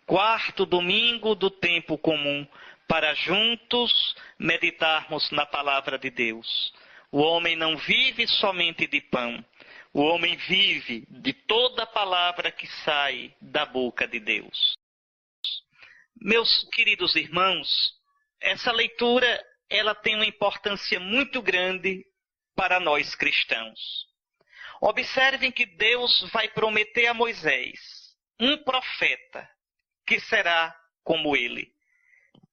Quarto domingo do tempo comum, para juntos meditarmos na palavra de Deus. O homem não vive somente de pão. O homem vive de toda palavra que sai da boca de Deus. Meus queridos irmãos, essa leitura ela tem uma importância muito grande para nós cristãos. Observem que Deus vai prometer a Moisés um profeta que será como ele.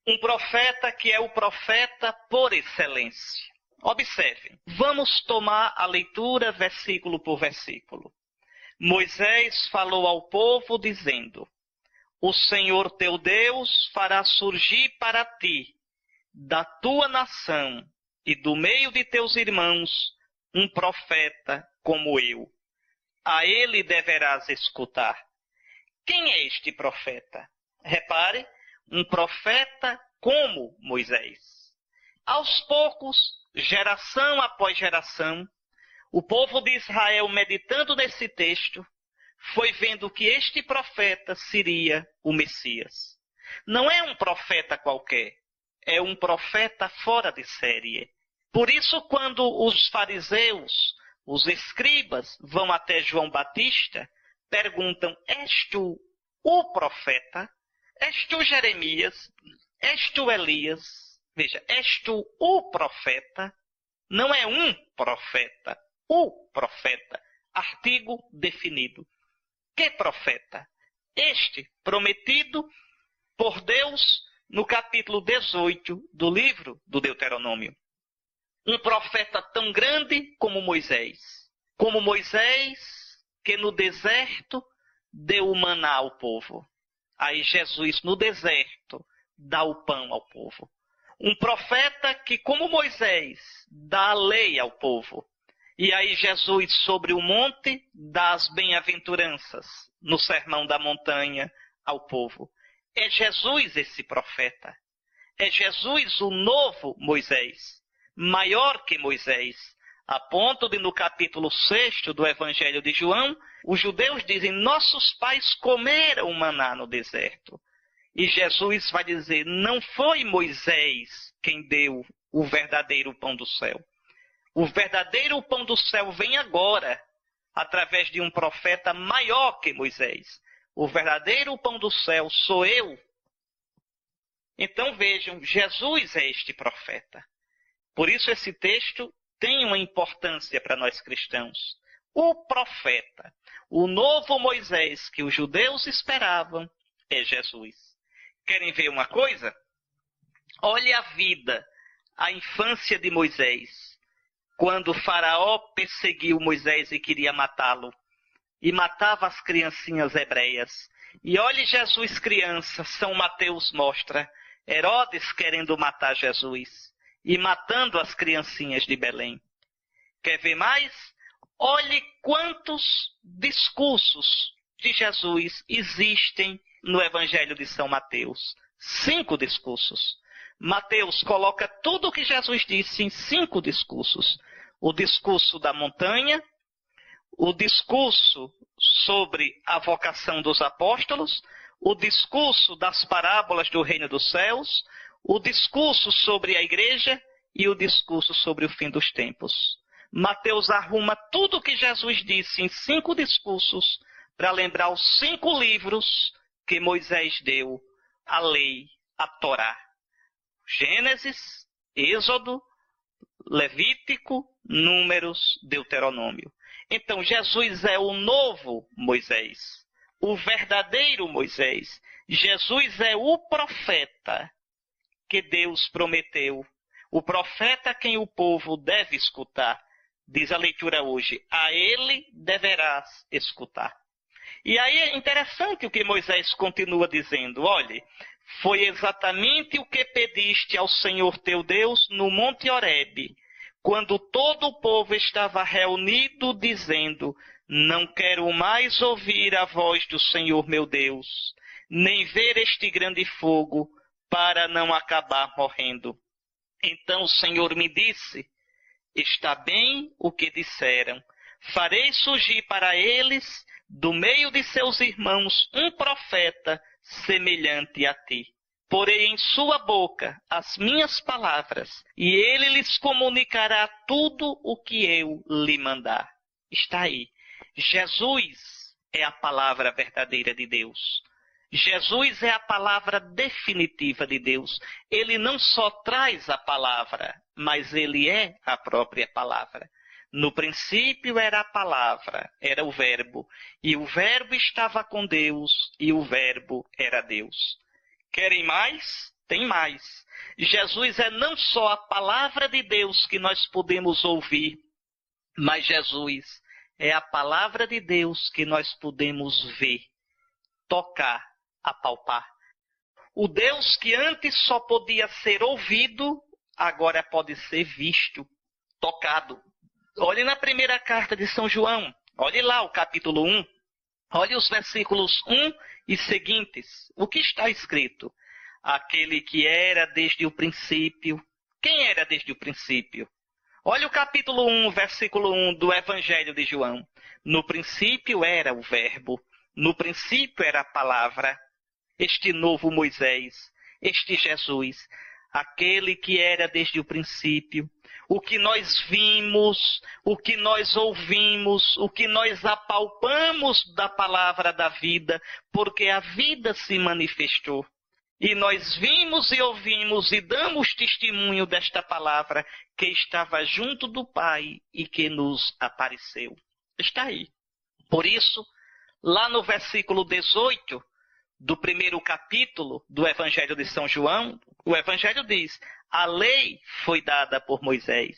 Um profeta que é o profeta por excelência. Observem, vamos tomar a leitura versículo por versículo. Moisés falou ao povo dizendo: o Senhor teu Deus fará surgir para ti, da tua nação e do meio de teus irmãos, um profeta como eu. A ele deverás escutar. Quem é este profeta? Repare, um profeta como Moisés. Aos poucos, geração após geração, o povo de Israel, meditando nesse texto, foi vendo que este profeta seria o Messias. Não é um profeta qualquer, é um profeta fora de série. Por isso, quando os fariseus, os escribas, vão até João Batista, perguntam: és tu o profeta? És tu Jeremias? És tu Elias? Veja, és tu o profeta? Não é um profeta, o profeta. Artigo definido. Que profeta? Este prometido por Deus no capítulo 18 do livro do Deuteronômio. Um profeta tão grande como Moisés. Como Moisés, que no deserto deu o maná ao povo. Aí Jesus, no deserto, dá o pão ao povo. Um profeta que, como Moisés, dá a lei ao povo. E aí Jesus, sobre o monte, dá as bem-aventuranças no Sermão da Montanha ao povo. É Jesus esse profeta. É Jesus o novo Moisés, maior que Moisés. A ponto de, no capítulo 6 do Evangelho de João, os judeus dizem: nossos pais comeram maná no deserto. E Jesus vai dizer: não foi Moisés quem deu o verdadeiro pão do céu. O verdadeiro pão do céu vem agora, através de um profeta maior que Moisés. O verdadeiro pão do céu sou eu. Então vejam, Jesus é este profeta. Por isso esse texto tem uma importância para nós cristãos. O profeta, o novo Moisés que os judeus esperavam, é Jesus. Querem ver uma coisa? Olhe a vida, a infância de Moisés. Quando o faraó perseguiu Moisés e queria matá-lo, e matava as criancinhas hebreias. E olhe Jesus criança, São Mateus mostra, Herodes querendo matar Jesus, e matando as criancinhas de Belém. Quer ver mais? Olhe quantos discursos de Jesus existem no Evangelho de São Mateus. 5 discursos. Mateus coloca tudo o que Jesus disse em 5 discursos. O discurso da montanha, o discurso sobre a vocação dos apóstolos, o discurso das parábolas do reino dos céus, o discurso sobre a igreja e o discurso sobre o fim dos tempos. Mateus arruma tudo o que Jesus disse em 5 discursos para lembrar os 5 livros que Moisés deu, a lei, a Torá. Gênesis, Êxodo, Levítico, Números, Deuteronômio. Então Jesus é o novo Moisés, o verdadeiro Moisés. Jesus é o profeta que Deus prometeu, o profeta a quem o povo deve escutar. Diz a leitura hoje: a ele deverás escutar. E aí é interessante o que Moisés continua dizendo: olhe, foi exatamente o que pediste ao Senhor teu Deus no Monte Horebe, quando todo o povo estava reunido, dizendo: não quero mais ouvir a voz do Senhor meu Deus, nem ver este grande fogo, para não acabar morrendo. Então o Senhor me disse: está bem o que disseram. Farei surgir para eles do meio de seus irmãos um profeta semelhante a ti. Porei em sua boca as minhas palavras, e ele lhes comunicará tudo o que eu lhe mandar. Está aí. Jesus é a palavra verdadeira de Deus. Jesus é a palavra definitiva de Deus. Ele não só traz a palavra, mas ele é a própria palavra. No princípio era a palavra, era o verbo, e o verbo estava com Deus, e o verbo era Deus. Querem mais? Tem mais. Jesus é não só a palavra de Deus que nós podemos ouvir, mas Jesus é a palavra de Deus que nós podemos ver, tocar, apalpar. O Deus que antes só podia ser ouvido, agora pode ser visto, tocado. Olhe na primeira carta de São João, olhe lá o capítulo 1, olhe os versículos 1 e seguintes. O que está escrito? Aquele que era desde o princípio. Quem era desde o princípio? Olha o capítulo 1, versículo 1 do Evangelho de João. No princípio era o verbo, no princípio era a palavra, este novo Moisés, este Jesus, aquele que era desde o princípio. O que nós vimos, o que nós ouvimos, o que nós apalpamos da palavra da vida, porque a vida se manifestou. E nós vimos e ouvimos e damos testemunho desta palavra que estava junto do Pai e que nos apareceu. Está aí. Por isso, lá no versículo 18 do primeiro capítulo do Evangelho de São João, o Evangelho diz: a lei foi dada por Moisés,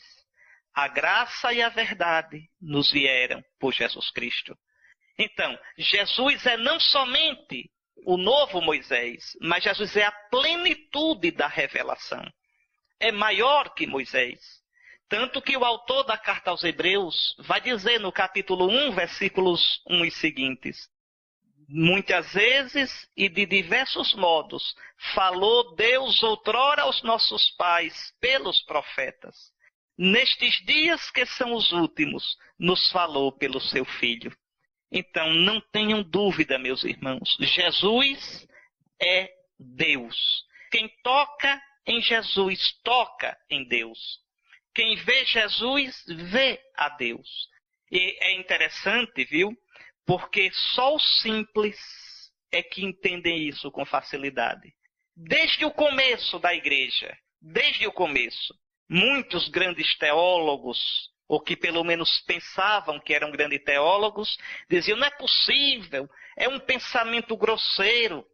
a graça e a verdade nos vieram por Jesus Cristo. Então, Jesus é não somente o novo Moisés, mas Jesus é a plenitude da revelação. É maior que Moisés. Tanto que o autor da carta aos Hebreus vai dizer no capítulo 1, versículos 1 e seguintes: muitas vezes e de diversos modos falou Deus outrora aos nossos pais pelos profetas. Nestes dias que são os últimos, nos falou pelo seu Filho. Então, não tenham dúvida, meus irmãos, Jesus é Deus. Quem toca em Jesus, toca em Deus. Quem vê Jesus, vê a Deus. E é interessante, viu? Porque só os simples é que entendem isso com facilidade. Desde o começo da igreja, desde o começo, muitos grandes teólogos, ou que pelo menos pensavam que eram grandes teólogos, diziam: não é possível, é um pensamento grosseiro,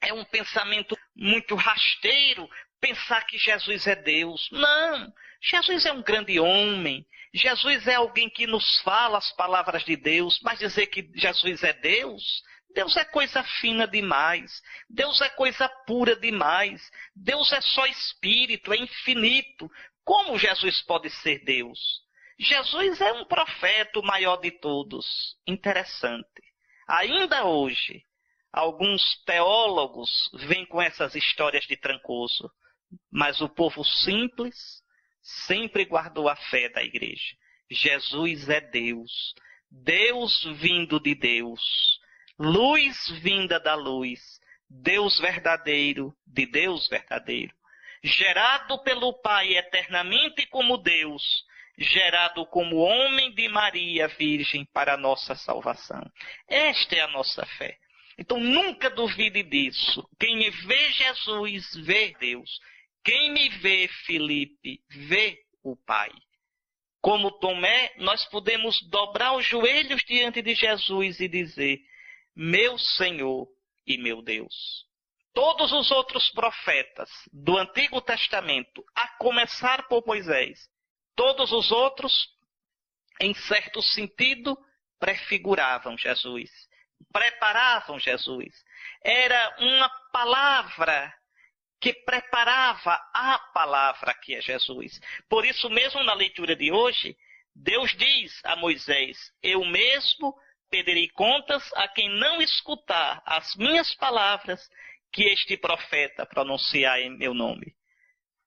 é um pensamento muito rasteiro pensar que Jesus é Deus. Não, Jesus é um grande homem, Jesus é alguém que nos fala as palavras de Deus, mas dizer que Jesus é Deus, Deus é coisa fina demais, Deus é coisa pura demais, Deus é só espírito, é infinito. Como Jesus pode ser Deus? Jesus é um profeta, o maior de todos. Interessante. Ainda hoje, alguns teólogos vêm com essas histórias de Trancoso, mas o povo simples sempre guardou a fé da igreja. Jesus é Deus, Deus vindo de Deus, luz vinda da luz, Deus verdadeiro de Deus verdadeiro, gerado pelo Pai eternamente como Deus, gerado como homem de Maria Virgem para a nossa salvação. Esta é a nossa fé. Então nunca duvide disso. Quem vê Jesus, vê Deus. Quem me vê, Filipe, vê o Pai. Como Tomé, nós podemos dobrar os joelhos diante de Jesus e dizer: meu Senhor e meu Deus. Todos os outros profetas do Antigo Testamento, a começar por Moisés, todos os outros, em certo sentido, prefiguravam Jesus, preparavam Jesus. Era uma palavra que preparava a palavra que é Jesus. Por isso mesmo, na leitura de hoje, Deus diz a Moisés: eu mesmo pedirei contas a quem não escutar as minhas palavras que este profeta pronunciar em meu nome.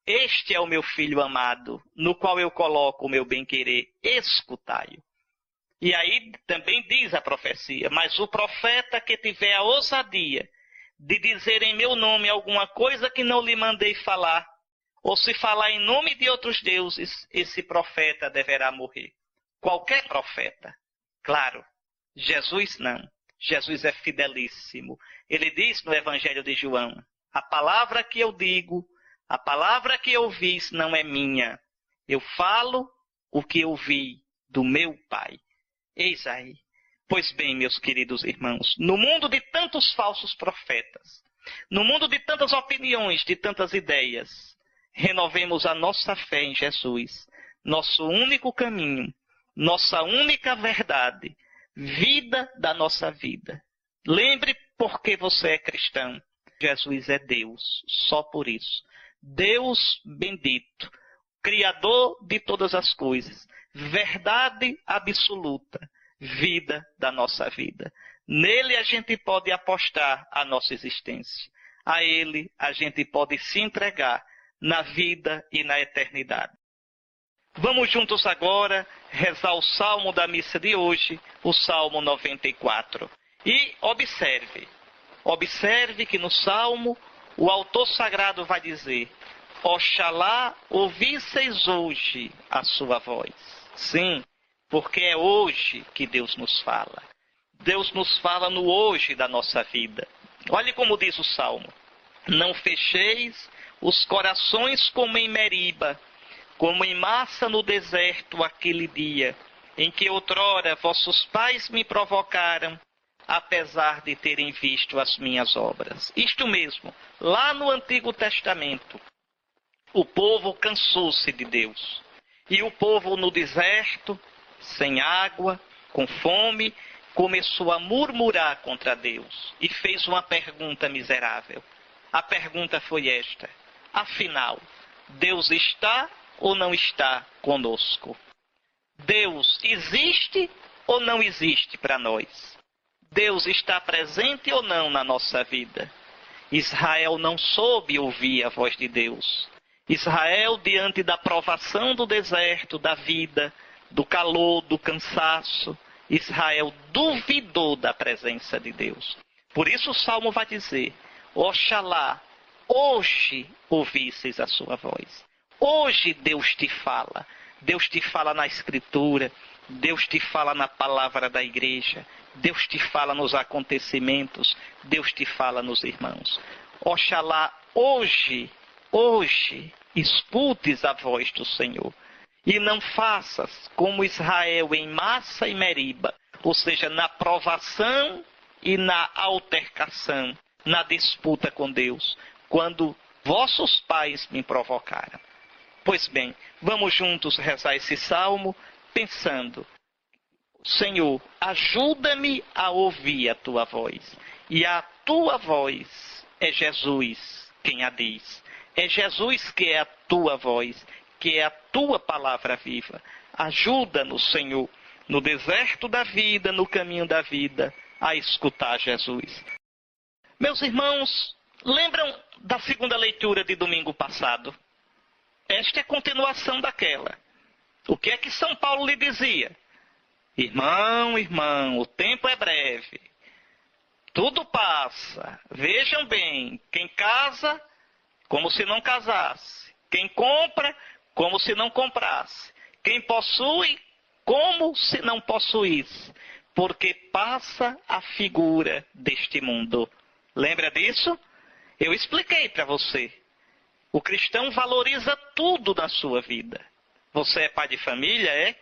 Este é o meu filho amado, no qual eu coloco o meu bem-querer, escutai-o. E aí também diz a profecia: mas o profeta que tiver a ousadia de dizer em meu nome alguma coisa que não lhe mandei falar, ou se falar em nome de outros deuses, esse profeta deverá morrer. Qualquer profeta. Claro, Jesus não. Jesus é fidelíssimo. Ele diz no Evangelho de João: a palavra que eu digo, a palavra que eu ouvis não é minha. Eu falo o que ouvi do meu Pai. Eis aí. Pois bem, meus queridos irmãos, no mundo de tantos falsos profetas, no mundo de tantas opiniões, de tantas ideias, renovemos a nossa fé em Jesus, nosso único caminho, nossa única verdade, vida da nossa vida. Lembre por que você é cristão. Jesus é Deus, só por isso. Deus bendito, Criador de todas as coisas, verdade absoluta, vida da nossa vida. Nele a gente pode apostar a nossa existência. A Ele a gente pode se entregar na vida e na eternidade. Vamos juntos agora rezar o salmo da missa de hoje, o Salmo 94. E observe que no salmo o autor sagrado vai dizer: oxalá ouvisseis hoje a sua voz. Sim, porque é hoje que Deus nos fala. Deus nos fala no hoje da nossa vida. Olhe como diz o salmo: não fecheis os corações como em Meriba, como em Massa no deserto aquele dia, em que outrora vossos pais me provocaram, apesar de terem visto as minhas obras. Isto mesmo, lá no Antigo Testamento, o povo cansou-se de Deus. E o povo no deserto, sem água, com fome, começou a murmurar contra Deus e fez uma pergunta miserável. A pergunta foi esta: afinal, Deus está ou não está conosco? Deus existe ou não existe para nós? Deus está presente ou não na nossa vida? Israel não soube ouvir a voz de Deus. Israel, diante da provação do deserto, da vida, do calor, do cansaço, Israel duvidou da presença de Deus. Por isso o Salmo vai dizer: oxalá, hoje ouvisseis a sua voz. Hoje Deus te fala. Deus te fala na Escritura, Deus te fala na palavra da igreja, Deus te fala nos acontecimentos, Deus te fala nos irmãos. Oxalá, hoje, escutes a voz do Senhor. E não faças como Israel em Massa e Meriba, ou seja, na provação e na altercação, na disputa com Deus, quando vossos pais me provocaram. Pois bem, vamos juntos rezar esse salmo, pensando: Senhor, ajuda-me a ouvir a tua voz. E a tua voz é Jesus quem a diz. É Jesus que é a tua voz, que é a tua palavra viva. Ajuda-nos, Senhor, no deserto da vida, no caminho da vida, a escutar Jesus. Meus irmãos, lembram da segunda leitura de domingo passado? Esta é a continuação daquela. O que é que São Paulo lhe dizia? Irmão, o tempo é breve. Tudo passa. Vejam bem, quem casa, como se não casasse. Quem compra, como se não comprasse. Quem possui, como se não possuísse. Porque passa a figura deste mundo. Lembra disso? Eu expliquei para você. O cristão valoriza tudo na sua vida. Você é pai de família,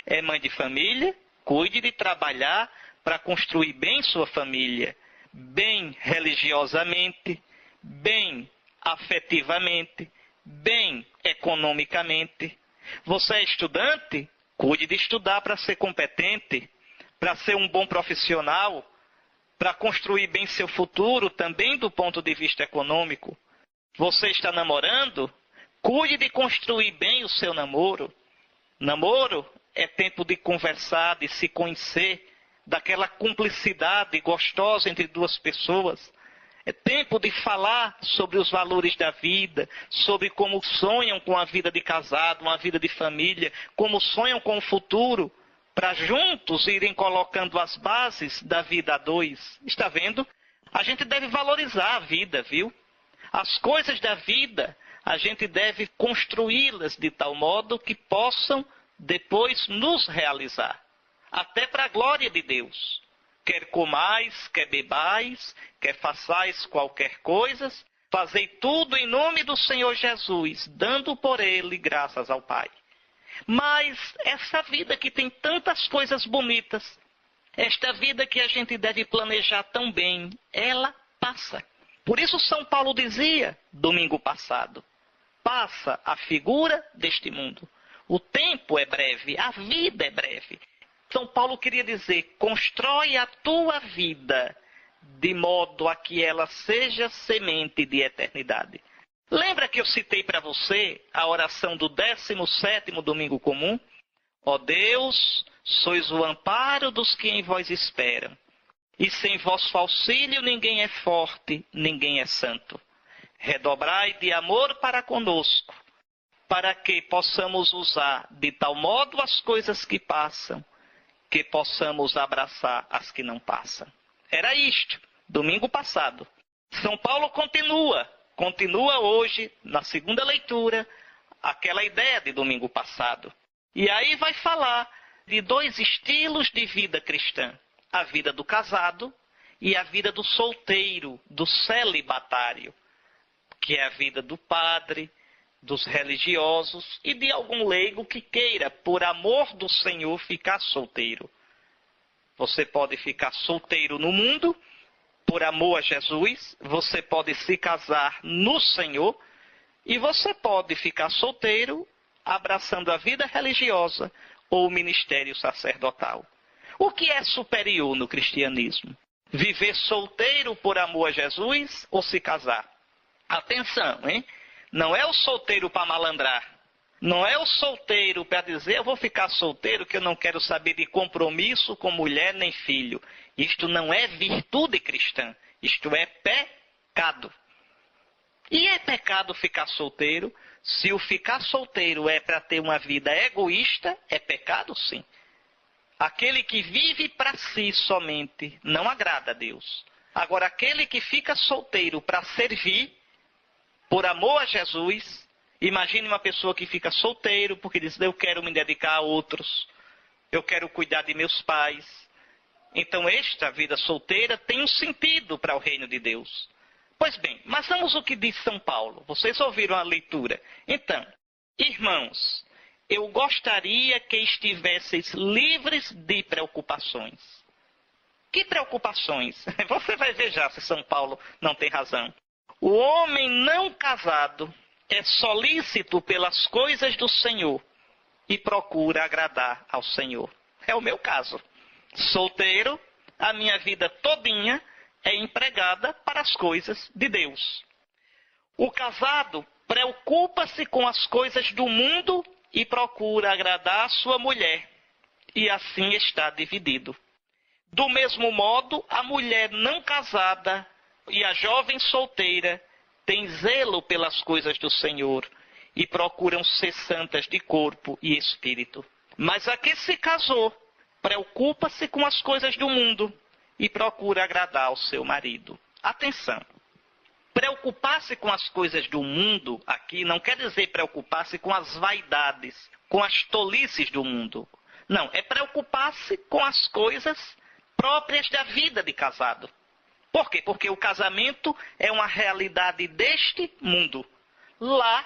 é mãe de família, cuide de trabalhar para construir bem sua família, bem religiosamente, bem afetivamente, bem economicamente. Você é estudante? Cuide de estudar para ser competente, para ser um bom profissional, para construir bem seu futuro, também do ponto de vista econômico. Você está namorando? Cuide de construir bem o seu namoro. Namoro é tempo de conversar, de se conhecer, daquela cumplicidade gostosa entre duas pessoas. É tempo de falar sobre os valores da vida, sobre como sonham com a vida de casado, uma vida de família, como sonham com o futuro, para juntos irem colocando as bases da vida a dois. Está vendo? A gente deve valorizar a vida, viu? As coisas da vida, a gente deve construí-las de tal modo que possam depois nos realizar, até para a glória de Deus. Quer comais, quer bebais, quer façais qualquer coisa, fazei tudo em nome do Senhor Jesus, dando por ele graças ao Pai. Mas essa vida que tem tantas coisas bonitas, esta vida que a gente deve planejar tão bem, ela passa. Por isso São Paulo dizia, domingo passado, passa a figura deste mundo. O tempo é breve, a vida é breve. São Paulo queria dizer, constrói a tua vida de modo a que ela seja semente de eternidade. Lembra que eu citei para você a oração do 17º domingo comum? Ó Deus, sois o amparo dos que em vós esperam. E sem vosso auxílio ninguém é forte, ninguém é santo. Redobrai de amor para conosco, para que possamos usar de tal modo as coisas que passam, que possamos abraçar as que não passam. Era isto, domingo passado. São Paulo continua hoje, na segunda leitura, aquela ideia de domingo passado. E aí vai falar de dois estilos de vida cristã. A vida do casado e a vida do solteiro, do celibatário, que é a vida do padre, dos religiosos e de algum leigo que queira, por amor do Senhor, ficar solteiro. Você pode ficar solteiro no mundo, por amor a Jesus, você pode se casar no Senhor e você pode ficar solteiro abraçando a vida religiosa ou o ministério sacerdotal. O que é superior no cristianismo? Viver solteiro por amor a Jesus ou se casar? Atenção, hein? Não é o solteiro para malandrar. Não é o solteiro para dizer, eu vou ficar solteiro que eu não quero saber de compromisso com mulher nem filho. Isto não é virtude cristã. Isto é pecado. E é pecado ficar solteiro? Se o ficar solteiro é para ter uma vida egoísta, é pecado sim. Aquele que vive para si somente não agrada a Deus. Agora, aquele que fica solteiro para servir, por amor a Jesus, imagine uma pessoa que fica solteiro porque diz, eu quero me dedicar a outros, eu quero cuidar de meus pais. Então, esta vida solteira tem um sentido para o reino de Deus. Pois bem, mas vamos ao que diz São Paulo. Vocês ouviram a leitura. Então, irmãos, eu gostaria que estivesseis livres de preocupações. Que preocupações? Você vai ver já se São Paulo não tem razão. O homem não casado é solícito pelas coisas do Senhor e procura agradar ao Senhor. É o meu caso. Solteiro, a minha vida todinha é empregada para as coisas de Deus. O casado preocupa-se com as coisas do mundo e procura agradar a sua mulher, e assim está dividido. Do mesmo modo, a mulher não casada e a jovem solteira têm zelo pelas coisas do Senhor e procuram ser santas de corpo e espírito. Mas a que se casou preocupa-se com as coisas do mundo e procura agradar ao seu marido. Atenção! Preocupar-se com as coisas do mundo aqui não quer dizer preocupar-se com as vaidades, com as tolices do mundo. Não, é preocupar-se com as coisas próprias da vida de casado. Por quê? Porque o casamento é uma realidade deste mundo. Lá,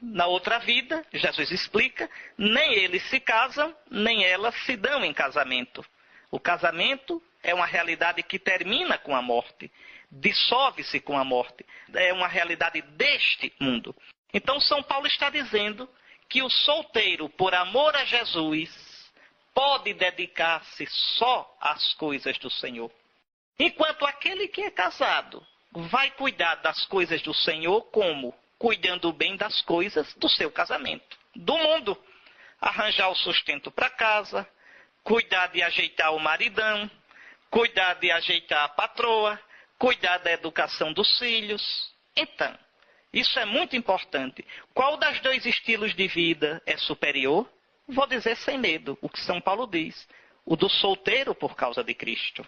na outra vida, Jesus explica, nem eles se casam, nem elas se dão em casamento. O casamento é uma realidade que termina com a morte, dissolve-se com a morte. É uma realidade deste mundo. Então, São Paulo está dizendo que o solteiro, por amor a Jesus, pode dedicar-se só às coisas do Senhor. Enquanto aquele que é casado vai cuidar das coisas do Senhor como? Cuidando bem das coisas do seu casamento, do mundo. Arranjar o sustento para casa, cuidar de ajeitar o maridão, cuidar de ajeitar a patroa, cuidar da educação dos filhos. Então, isso é muito importante. Qual das dois estilos de vida é superior? Vou dizer sem medo, o que São Paulo diz. O do solteiro por causa de Cristo.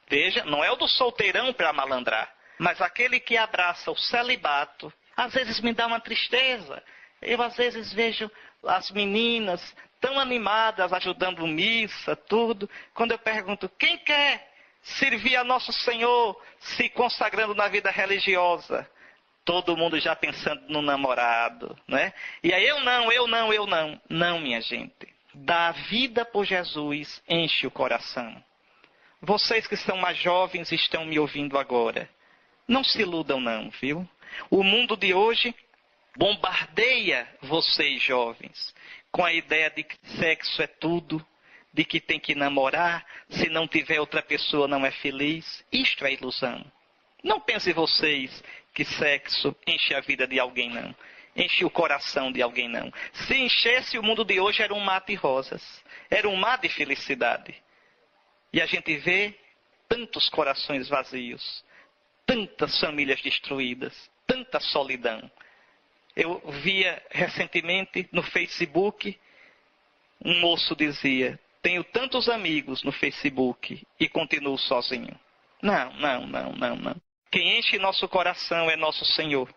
Veja, não é o do solteirão para malandrar, mas aquele que abraça o celibato. Às vezes me dá uma tristeza. Eu às vezes vejo as meninas tão animadas, ajudando missa, tudo. Quando eu pergunto, quem quer servir a nosso Senhor se consagrando na vida religiosa? Todo mundo já pensando no namorado, né? E aí eu não. Não, minha gente. Dar vida por Jesus enche o coração. Vocês que são mais jovens estão me ouvindo agora. Não se iludam não, viu? O mundo de hoje bombardeia vocês jovens com a ideia de que sexo é tudo, de que tem que namorar, se não tiver outra pessoa não é feliz. Isto é ilusão. Não pensem vocês que sexo enche a vida de alguém, não. Enche o coração de alguém, não. Se enchesse, o mundo de hoje era um mar de rosas. Era um mar de felicidade. E a gente vê tantos corações vazios, tantas famílias destruídas, tanta solidão. Eu via recentemente no Facebook, um moço dizia, tenho tantos amigos no Facebook e continuo sozinho. Não. Quem enche nosso coração é nosso Senhor.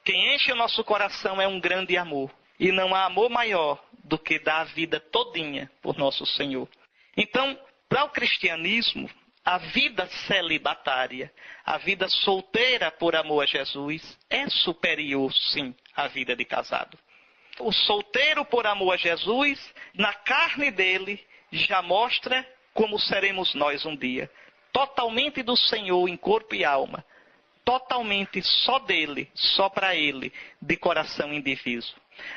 Quem enche o nosso coração é um grande amor. E não há amor maior do que dar a vida todinha por nosso Senhor. Então, para o cristianismo, a vida celibatária, a vida solteira por amor a Jesus, é superior, sim, à vida de casado. O solteiro por amor a Jesus, na carne dele, já mostra como seremos nós um dia. Totalmente do Senhor em corpo e alma. Totalmente só dele, só para ele, de coração indiviso.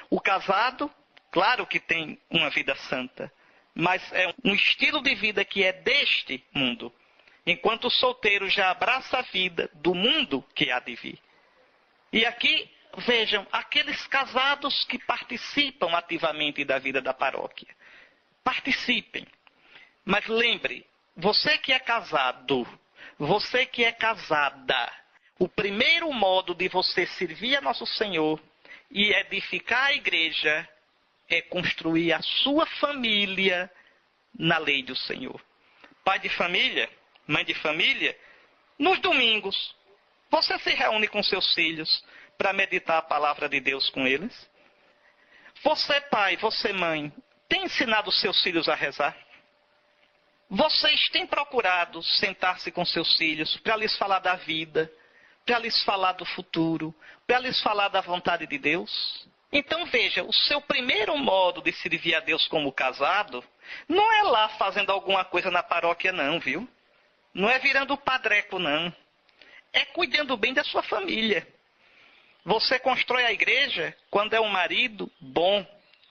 O casado, claro que tem uma vida santa, mas é um estilo de vida que é deste mundo. Enquanto o solteiro já abraça a vida do mundo que há de vir. E aqui, vejam, aqueles casados que participam ativamente da vida da paróquia. Participem. Mas lembre, você que é casado, você que é casada, o primeiro modo de você servir a Nosso Senhor e edificar a igreja é construir a sua família na lei do Senhor. Pai de família, mãe de família, nos domingos, você se reúne com seus filhos para meditar a palavra de Deus com eles? Você, pai, você, mãe, tem ensinado seus filhos a rezar? Vocês têm procurado sentar-se com seus filhos para lhes falar da vida, para lhes falar do futuro, para lhes falar da vontade de Deus? Então veja, o seu primeiro modo de servir a Deus como casado não é lá fazendo alguma coisa na paróquia não, viu? Não é virando padreco não. É cuidando bem da sua família. Você constrói a igreja quando é um marido bom,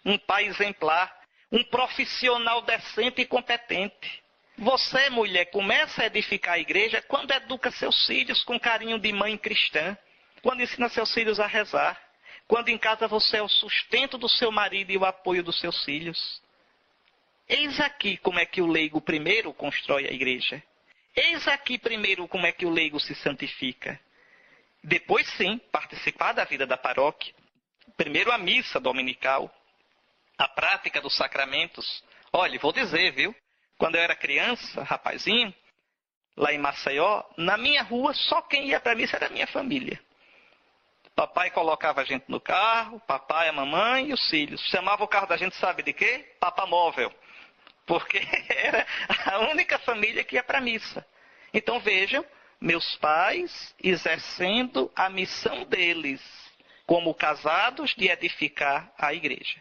um pai exemplar, um profissional decente e competente. Você, mulher, começa a edificar a igreja quando educa seus filhos com carinho de mãe cristã, quando ensina seus filhos a rezar, quando em casa você é o sustento do seu marido e o apoio dos seus filhos. Eis aqui como é que o leigo primeiro constrói a igreja. Eis aqui primeiro como é que o leigo se santifica. Depois sim, participar da vida da paróquia. Primeiro a missa dominical, a prática dos sacramentos. Olha, vou dizer, viu? Quando eu era criança, rapazinho, lá em Maceió, na minha rua, só quem ia para a missa era a minha família. Papai colocava a gente no carro, papai, a mamãe e os filhos. Chamava o carro da gente, sabe de quê? Papamóvel. Porque era a única família que ia para a missa. Então vejam, meus pais exercendo a missão deles como casados de edificar a igreja.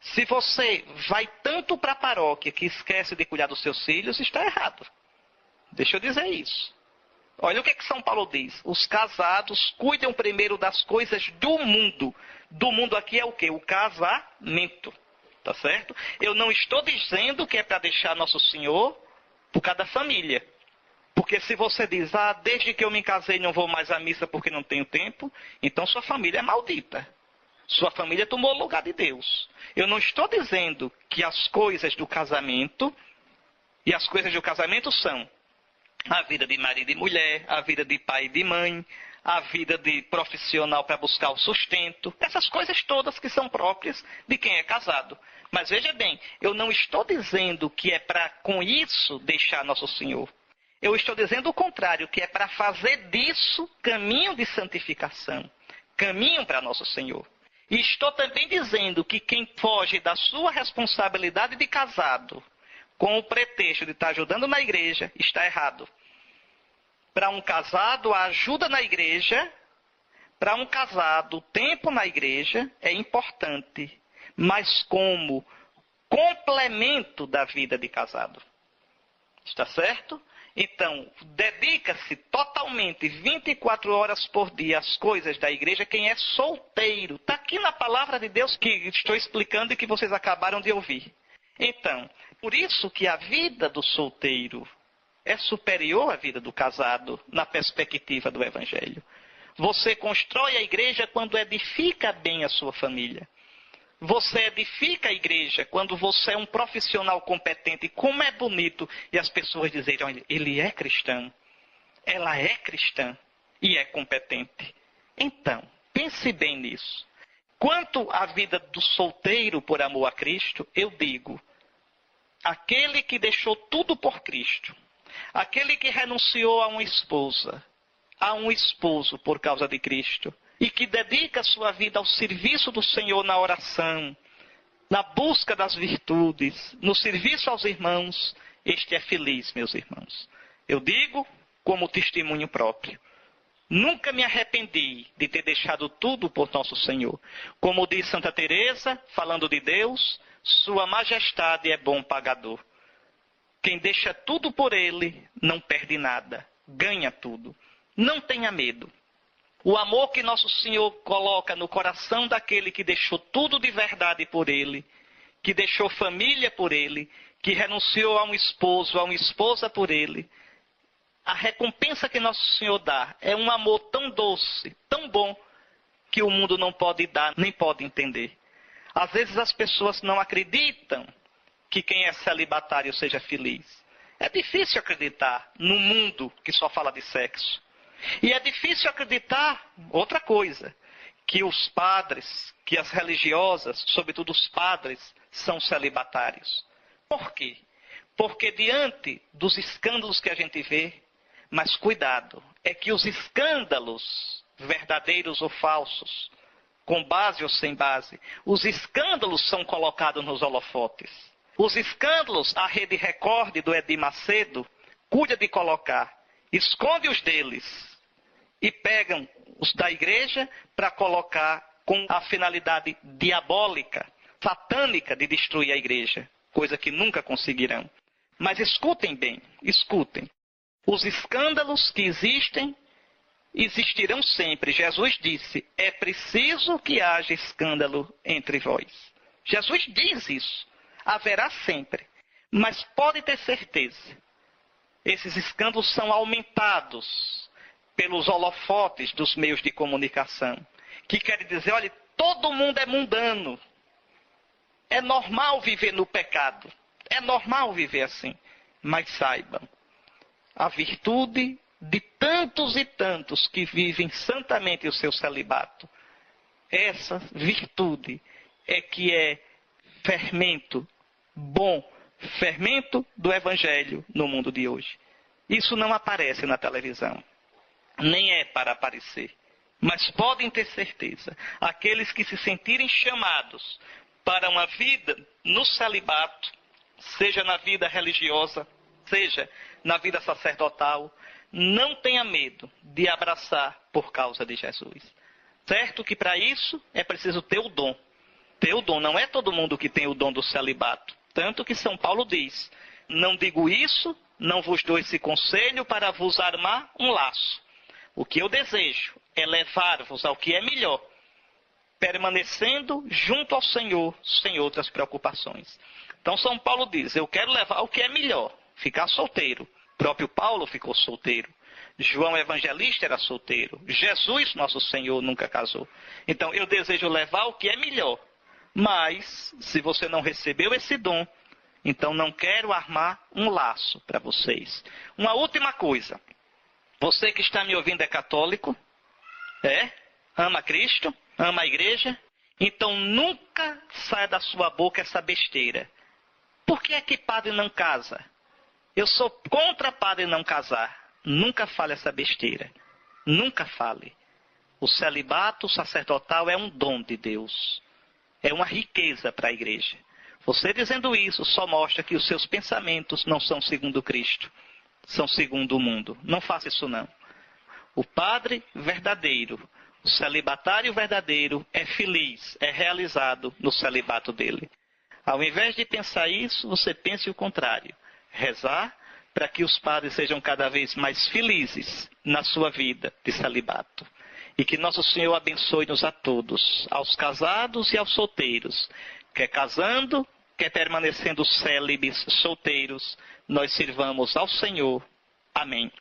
Se você vai tanto para a paróquia que esquece de cuidar dos seus filhos, está errado. Deixa eu dizer isso. Olha o que São Paulo diz. Os casados cuidam primeiro das coisas do mundo. Do mundo aqui é o quê? O casamento. Tá certo? Eu não estou dizendo que é para deixar Nosso Senhor por cada família. Porque se você diz, desde que eu me casei não vou mais à missa porque não tenho tempo, então sua família é maldita. Sua família tomou o lugar de Deus. Eu não estou dizendo que as coisas do casamento, e as coisas do casamento são a vida de marido e mulher, a vida de pai e de mãe, a vida de profissional para buscar o sustento, essas coisas todas que são próprias de quem é casado. Mas veja bem, eu não estou dizendo que é para, com isso, deixar Nosso Senhor. Eu estou dizendo o contrário, que é para fazer disso caminho de santificação, caminho para Nosso Senhor. E estou também dizendo que quem foge da sua responsabilidade de casado, com o pretexto de estar ajudando na igreja, está errado. Para um casado, a ajuda na igreja, para um casado, o tempo na igreja é importante, mas como complemento da vida de casado. Está certo? Então, dedica-se totalmente, 24 horas por dia, às coisas da igreja, quem é solteiro. Está aqui na palavra de Deus que estou explicando e que vocês acabaram de ouvir. Então, por isso que a vida do solteiro é superior à vida do casado, na perspectiva do Evangelho. Você constrói a igreja quando edifica bem a sua família. Você edifica a igreja quando você é um profissional competente. Como é bonito. E as pessoas dizerem, olha, ele é cristão. Ela é cristã e é competente. Então, pense bem nisso. Quanto à vida do solteiro por amor a Cristo, eu digo, aquele que deixou tudo por Cristo, aquele que renunciou a uma esposa, a um esposo por causa de Cristo, e que dedica a sua vida ao serviço do Senhor na oração, na busca das virtudes, no serviço aos irmãos, este é feliz, meus irmãos. Eu digo como testemunho próprio. Nunca me arrependi de ter deixado tudo por nosso Senhor. Como diz Santa Teresa, falando de Deus, Sua Majestade é bom pagador. Quem deixa tudo por Ele não perde nada, ganha tudo. Não tenha medo. O amor que Nosso Senhor coloca no coração daquele que deixou tudo de verdade por Ele, que deixou família por Ele, que renunciou a um esposo, a uma esposa por Ele, a recompensa que Nosso Senhor dá é um amor tão doce, tão bom, que o mundo não pode dar, nem pode entender. Às vezes as pessoas não acreditam que quem é celibatário seja feliz. É difícil acreditar num mundo que só fala de sexo. E é difícil acreditar, outra coisa, que os padres, que as religiosas, sobretudo os padres, são celibatários. Por quê? Porque diante dos escândalos que a gente vê, mas cuidado, é que os escândalos, verdadeiros ou falsos, com base ou sem base, os escândalos são colocados nos holofotes. Os escândalos, a Rede Record do Edir Macedo, cuida de colocar, esconde os deles e pegam os da igreja para colocar com a finalidade diabólica, satânica de destruir a igreja, coisa que nunca conseguirão. Mas escutem bem, escutem. Os escândalos que existem, existirão sempre. Jesus disse, é preciso que haja escândalo entre vós. Jesus diz isso. Haverá sempre. Mas pode ter certeza, esses escândalos são aumentados pelos holofotes dos meios de comunicação. Que quer dizer, olha, todo mundo é mundano. É normal viver no pecado. É normal viver assim. Mas saibam, a virtude de tantos e tantos que vivem santamente o seu celibato, essa virtude é que é fermento bom, fermento do Evangelho no mundo de hoje. Isso não aparece na televisão, nem é para aparecer. Mas podem ter certeza, aqueles que se sentirem chamados para uma vida no celibato, seja na vida religiosa, seja na vida sacerdotal, não tenha medo de abraçar por causa de Jesus. Certo que para isso é preciso ter o dom. Ter o dom. Não é todo mundo que tem o dom do celibato. Tanto que São Paulo diz, não digo isso, não vos dou esse conselho para vos armar um laço. O que eu desejo é levar-vos ao que é melhor, permanecendo junto ao Senhor, sem outras preocupações. Então São Paulo diz, eu quero levar ao que é melhor, ficar solteiro. O próprio Paulo ficou solteiro. João Evangelista era solteiro. Jesus, nosso Senhor, nunca casou. Então eu desejo levar o que é melhor. Mas, se você não recebeu esse dom, então não quero armar um laço para vocês. Uma última coisa. Você que está me ouvindo é católico? É? Ama Cristo? Ama a igreja? Então nunca saia da sua boca essa besteira. Por que é que padre não casa? Eu sou contra padre não casar. Nunca fale essa besteira. Nunca fale. O celibato sacerdotal é um dom de Deus. É uma riqueza para a igreja. Você dizendo isso só mostra que os seus pensamentos não são segundo Cristo. São segundo o mundo. Não faça isso não. O padre verdadeiro, o celibatário verdadeiro é feliz, é realizado no celibato dele. Ao invés de pensar isso, você pense o contrário. Rezar para que os padres sejam cada vez mais felizes na sua vida de celibato. E que Nosso Senhor abençoe-nos a todos, aos casados e aos solteiros. Quer casando, quer permanecendo célibes, solteiros, nós sirvamos ao Senhor. Amém.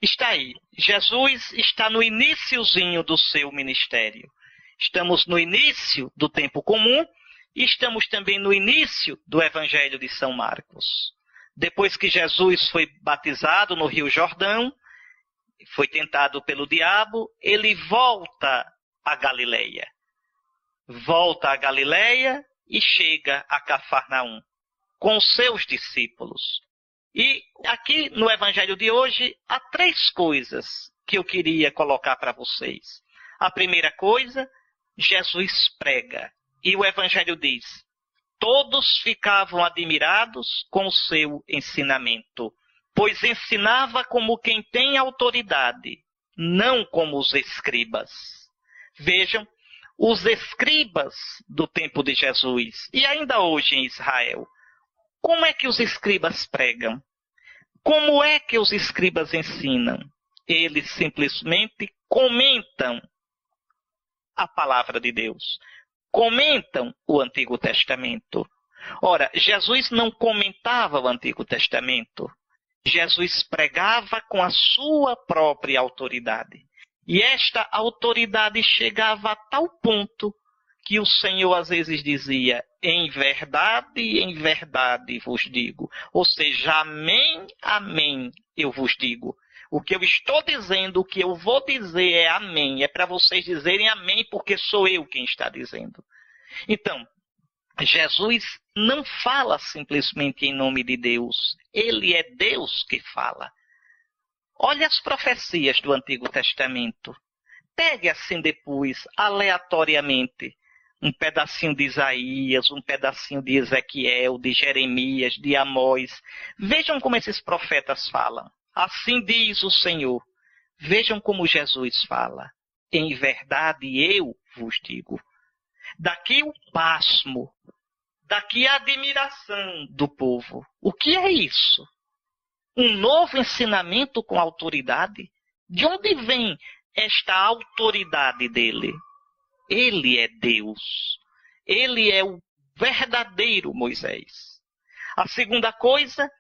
Está aí. Jesus está no iniciozinho do seu ministério. Estamos no início do tempo comum e estamos também no início do Evangelho de São Marcos. Depois que Jesus foi batizado no Rio Jordão, foi tentado pelo diabo, ele volta a Galileia. Volta a Galileia e chega a Cafarnaum com os seus discípulos. E aqui no Evangelho de hoje há 3 coisas que eu queria colocar para vocês. A primeira coisa, Jesus prega. E o Evangelho diz: todos ficavam admirados com o seu ensinamento, pois ensinava como quem tem autoridade, não como os escribas. Vejam, os escribas do tempo de Jesus, e ainda hoje em Israel, como é que os escribas pregam? Como é que os escribas ensinam? Eles simplesmente comentam a palavra de Deus. Comentam o Antigo Testamento. Ora, Jesus não comentava o Antigo Testamento. Jesus pregava com a sua própria autoridade. E esta autoridade chegava a tal ponto que o Senhor às vezes dizia: em verdade vos digo. Ou seja, amém, amém, eu vos digo. O que eu estou dizendo, o que eu vou dizer é amém. É para vocês dizerem amém, porque sou eu quem está dizendo. Então, Jesus não fala simplesmente em nome de Deus. Ele é Deus que fala. Olha as profecias do Antigo Testamento. Pegue assim depois, aleatoriamente, um pedacinho de Isaías, um pedacinho de Ezequiel, de Jeremias, de Amós. Vejam como esses profetas falam. Assim diz o Senhor. Vejam como Jesus fala. Em verdade eu vos digo. Daqui o pasmo, daqui a admiração do povo. O que é isso? Um novo ensinamento com autoridade? De onde vem esta autoridade dele? Ele é Deus. Ele é o verdadeiro Moisés. A segunda coisa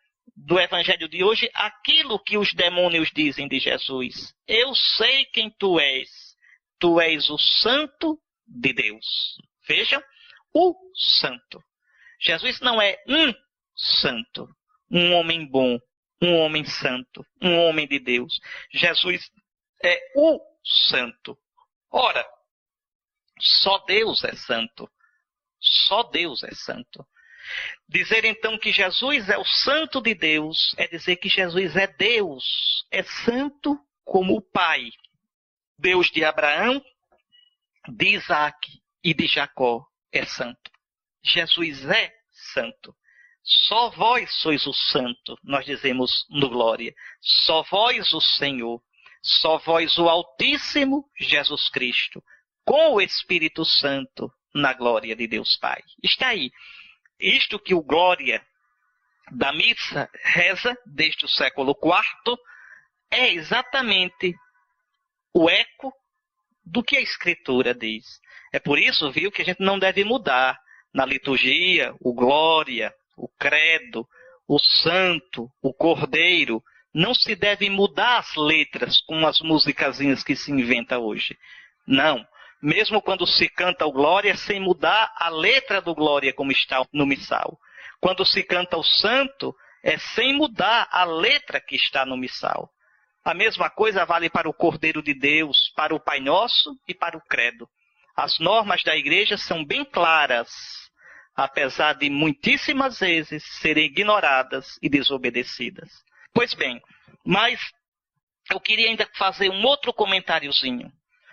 do Evangelho de hoje, aquilo que os demônios dizem de Jesus. Eu sei quem tu és. Tu és o Santo de Deus. Vejam, o Santo. Jesus não é um santo, um homem bom, um homem santo, um homem de Deus. Jesus é o Santo. Ora, só Deus é santo. Só Deus é santo. Dizer então que Jesus é o Santo de Deus é dizer que Jesus é Deus, é santo como o Pai. Deus de Abraão, de Isaac e de Jacó é santo. Jesus é santo. Só vós sois o santo, nós dizemos no Glória. Só vós o Senhor. Só vós o Altíssimo Jesus Cristo, com o Espírito Santo na glória de Deus Pai. Está aí. Isto que o Glória da missa reza desde o século IV é exatamente o eco do que a Escritura diz. É por isso, viu, que a gente não deve mudar na liturgia o Glória, o Credo, o Santo, o Cordeiro. Não se deve mudar as letras com as musicazinhas que se inventa hoje. Não. Mesmo quando se canta o Glória, sem mudar a letra do Glória como está no missal. Quando se canta o Santo, é sem mudar a letra que está no missal. A mesma coisa vale para o Cordeiro de Deus, para o Pai Nosso e para o Credo. As normas da igreja são bem claras, apesar de muitíssimas vezes serem ignoradas e desobedecidas. Pois bem, mas eu queria ainda fazer um outro comentáriozinho.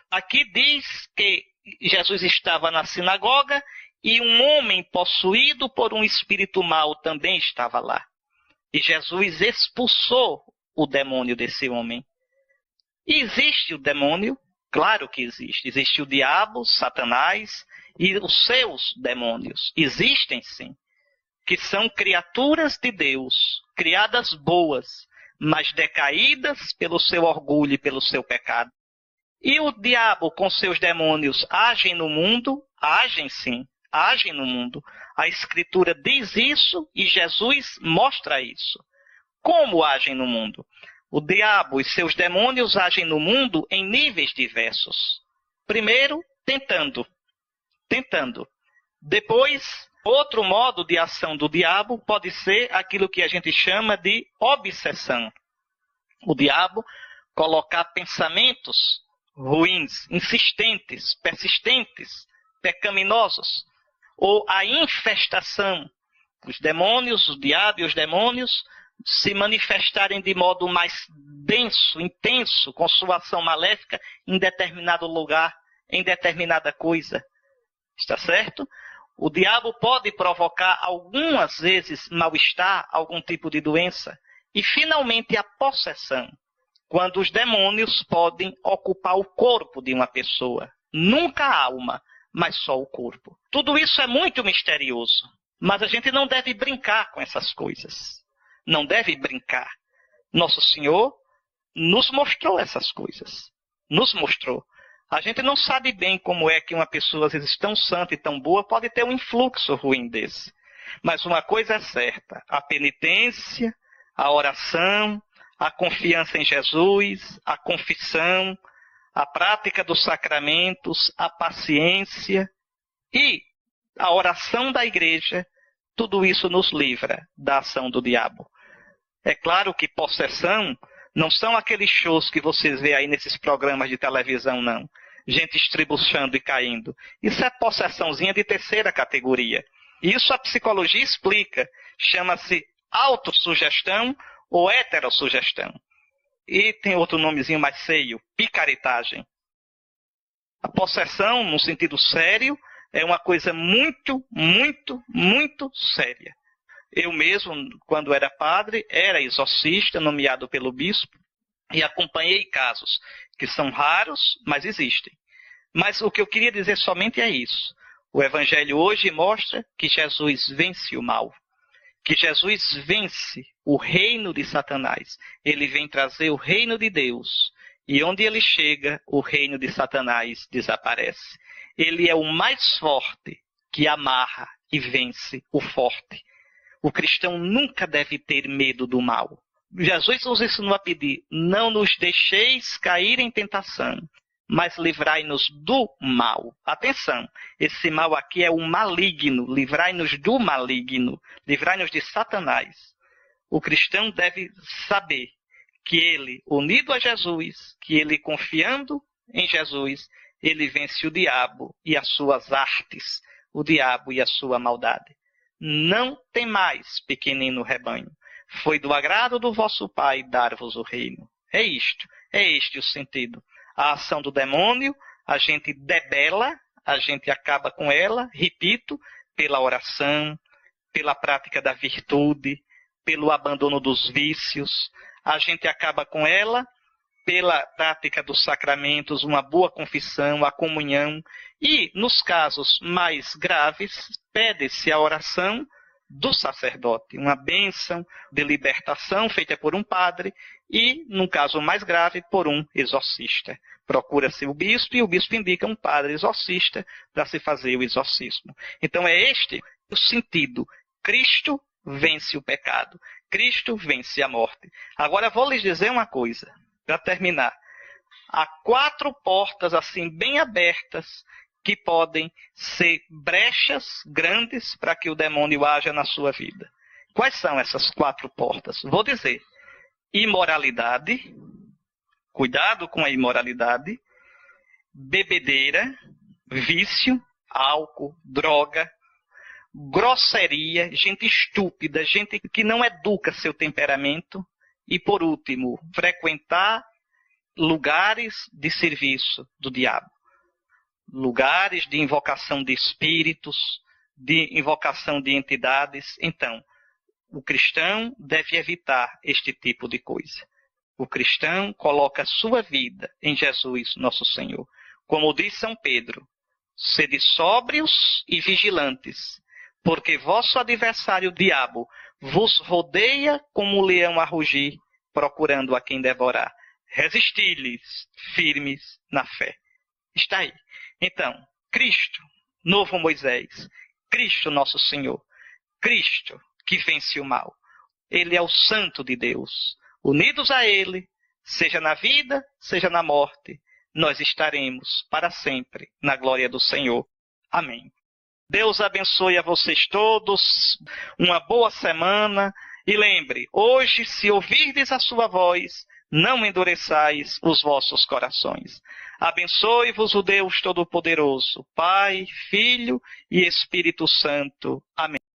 Aqui diz que Jesus estava na sinagoga e um homem possuído por um espírito mau também estava lá. E Jesus expulsou o demônio desse homem. E existe o demônio? Claro que existe. Existe o diabo, Satanás e os seus demônios. Existem sim. Que são criaturas de Deus, criadas boas, mas decaídas pelo seu orgulho e pelo seu pecado. E o diabo com seus demônios agem no mundo? Agem sim, agem no mundo. A Escritura diz isso e Jesus mostra isso. Como agem no mundo? O diabo e seus demônios agem no mundo em níveis diversos. Primeiro, tentando. Depois, outro modo de ação do diabo pode ser aquilo que a gente chama de obsessão. O diabo colocar pensamentos ruins, insistentes, persistentes, pecaminosos, ou a infestação. Os demônios, o diabo e os demônios se manifestarem de modo mais denso, intenso, com sua ação maléfica em determinado lugar, em determinada coisa. Está certo? O diabo pode provocar algumas vezes mal-estar, algum tipo de doença. E finalmente a possessão, quando os demônios podem ocupar o corpo de uma pessoa. Nunca a alma, mas só o corpo. Tudo isso é muito misterioso, mas a gente não deve brincar com essas coisas. Não deve brincar. Nosso Senhor nos mostrou essas coisas. Nos mostrou. A gente não sabe bem como é que uma pessoa, às vezes, tão santa e tão boa, pode ter um influxo ruim desse. Mas uma coisa é certa, a penitência, a oração, a confiança em Jesus, a confissão, a prática dos sacramentos, a paciência e a oração da igreja, tudo isso nos livra da ação do diabo. É claro que possessão não são aqueles shows que vocês veem aí nesses programas de televisão, não. Gente estribuchando e caindo. Isso é possessãozinha de terceira categoria. Isso a psicologia explica. Chama-se autossugestão ou heterossugestão. E tem outro nomezinho mais feio, picaretagem. A possessão, no sentido sério, é uma coisa muito, muito, muito séria. Eu mesmo, quando era padre, era exorcista, nomeado pelo bispo, e acompanhei casos que são raros, mas existem. Mas o que eu queria dizer somente é isso. O Evangelho hoje mostra que Jesus vence o mal, que Jesus vence o reino de Satanás. Ele vem trazer o reino de Deus, e onde ele chega, o reino de Satanás desaparece. Ele é o mais forte que amarra e vence o forte. O cristão nunca deve ter medo do mal. Jesus nos ensinou a pedir, não nos deixeis cair em tentação, mas livrai-nos do mal. Atenção, esse mal aqui é o maligno, livrai-nos do maligno, livrai-nos de Satanás. O cristão deve saber que ele, unido a Jesus, que ele confiando em Jesus, ele vence o diabo e as suas artes, o diabo e a sua maldade. Não temais, pequenino rebanho. Foi do agrado do vosso Pai dar-vos o reino. É este o sentido. A ação do demônio, a gente debela, a gente acaba com ela, repito, pela oração, pela prática da virtude, pelo abandono dos vícios. A gente acaba com ela pela prática dos sacramentos, uma boa confissão, a comunhão. E, nos casos mais graves, pede-se a oração do sacerdote, uma bênção de libertação feita por um padre e, num caso mais grave, por um exorcista. Procura-se o bispo e o bispo indica um padre exorcista para se fazer o exorcismo. Então é este o sentido. Cristo vence o pecado. Cristo vence a morte. Agora vou lhes dizer uma coisa, para terminar. Há 4 portas assim bem abertas que podem ser brechas grandes para que o demônio haja na sua vida. Quais são essas 4 portas? Vou dizer: imoralidade, cuidado com a imoralidade, bebedeira, vício, álcool, droga, grosseria, gente estúpida, gente que não educa seu temperamento. E, por último, frequentar lugares de serviço do diabo. Lugares de invocação de espíritos, de invocação de entidades. Então, o cristão deve evitar este tipo de coisa. O cristão coloca a sua vida em Jesus, nosso Senhor. Como diz São Pedro, sede sóbrios e vigilantes, porque vosso adversário, o diabo, vos rodeia como um leão a rugir, procurando a quem devorar. Resisti-lhes, firmes na fé. Está aí. Então, Cristo, novo Moisés, Cristo nosso Senhor, Cristo que vence o mal. Ele é o Santo de Deus. Unidos a Ele, seja na vida, seja na morte, nós estaremos para sempre na glória do Senhor. Amém. Deus abençoe a vocês todos, uma boa semana, e lembre, hoje, se ouvirdes a sua voz, não endureçais os vossos corações. Abençoe-vos o Deus Todo-Poderoso, Pai, Filho e Espírito Santo. Amém.